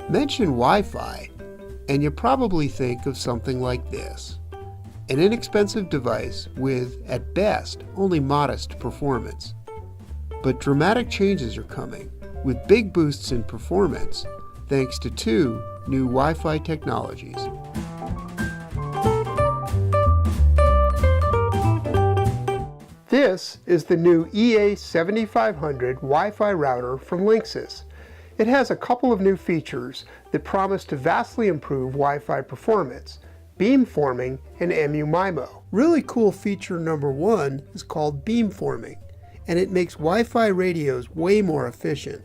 Mention Wi-Fi, and you probably think of something like this. An inexpensive device with, at best, only modest performance. But dramatic changes are coming, with big boosts in performance, thanks to two new Wi-Fi technologies. This is the new EA7500 Wi-Fi router from Linksys. It has a couple of new features that promise to vastly improve Wi-Fi performance: beamforming and MU-MIMO. Really cool feature number one is called beamforming, and it makes Wi-Fi radios way more efficient.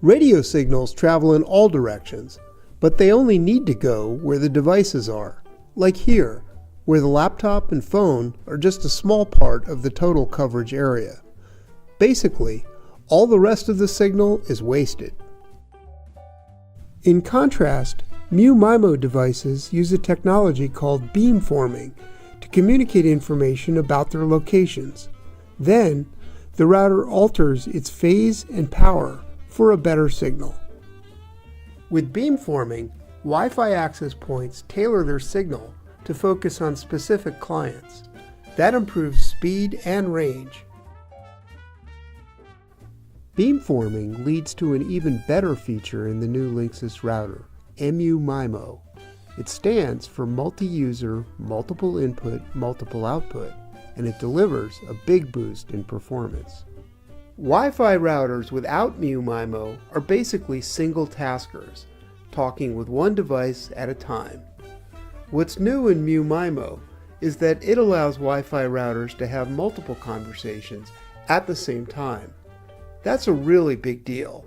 Radio signals travel in all directions, but they only need to go where the devices are, like here, where the laptop and phone are just a small part of the total coverage area. Basically, all the rest of the signal is wasted. In contrast, MU-MIMO devices use a technology called beamforming to communicate information about their locations. Then, the router alters its phase and power for a better signal. With beamforming, Wi-Fi access points tailor their signal to focus on specific clients. That improves speed and range. Beamforming leads to an even better feature in the new Linksys router, MU-MIMO. It stands for multi-user, multiple input, multiple output, and it delivers a big boost in performance. Wi-Fi routers without MU-MIMO are basically single taskers, talking with one device at a time. What's new in MU-MIMO is that it allows Wi-Fi routers to have multiple conversations at the same time. That's a really big deal.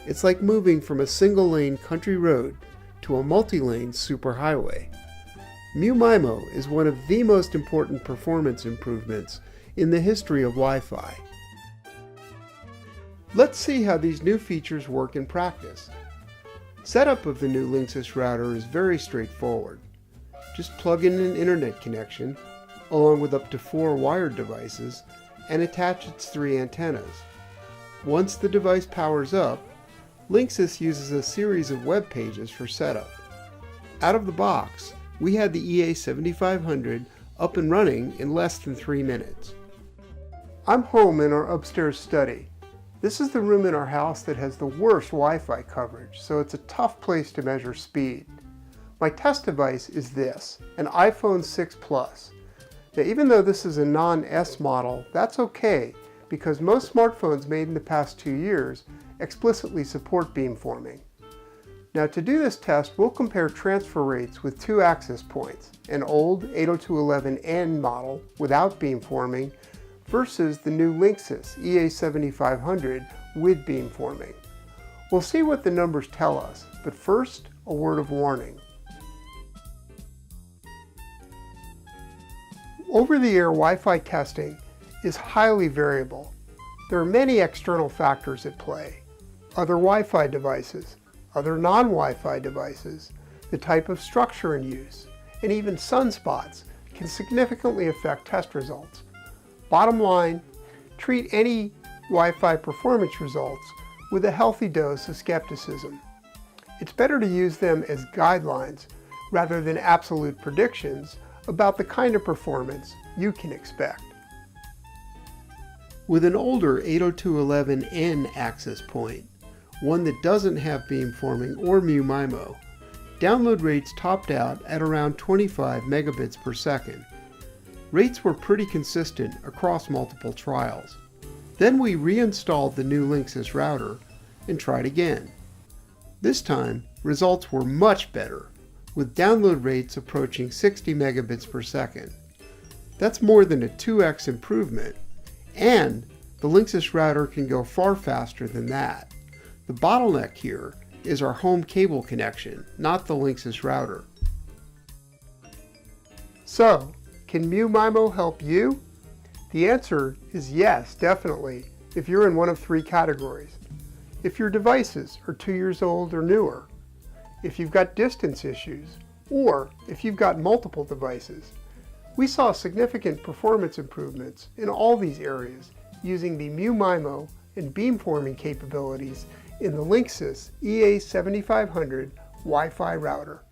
It's like moving from a single-lane country road to a multi-lane superhighway. MU-MIMO is one of the most important performance improvements in the history of Wi-Fi. Let's see how these new features work in practice. Setup of the new Linksys router is very straightforward. Just plug in an internet connection, along with up to 4 wired devices, and attach its 3 antennas. Once the device powers up, Linksys uses a series of web pages for setup. Out of the box, we had the EA7500 up and running in less than 3 minutes. I'm home in our upstairs study. This is the room in our house that has the worst Wi-Fi coverage, so it's a tough place to measure speed. My test device is this, an iPhone 6 Plus. Now, even though this is a non-S model, that's okay, because most smartphones made in the past 2 years explicitly support beamforming. Now, to do this test, we'll compare transfer rates with 2 access points, an old 802.11n model without beamforming versus the new Linksys EA7500 with beamforming. We'll see what the numbers tell us, but first, a word of warning. Over-the-air Wi-Fi testing is highly variable. There are many external factors at play: other Wi-Fi devices, other non-Wi-Fi devices, the type of structure in use, and even sunspots can significantly affect test results. Bottom line, treat any Wi-Fi performance results with a healthy dose of skepticism. It's better to use them as guidelines rather than absolute predictions about the kind of performance you can expect. With an older 802.11n access point, one that doesn't have beamforming or MU-MIMO, download rates topped out at around 25 megabits per second. Rates were pretty consistent across multiple trials. Then we reinstalled the new Linksys router and tried again. This time, results were much better, with download rates approaching 60 megabits per second. That's more than a 2x improvement, and the Linksys router can go far faster than that. The bottleneck here is our home cable connection, not the Linksys router. So, can MU-MIMO help you? The answer is yes, definitely, if you're in one of 3 categories. If your devices are 2 years old or newer, if you've got distance issues, or if you've got multiple devices. We saw significant performance improvements in all these areas using the MU-MIMO and beamforming capabilities in the Linksys EA7500 Wi-Fi router.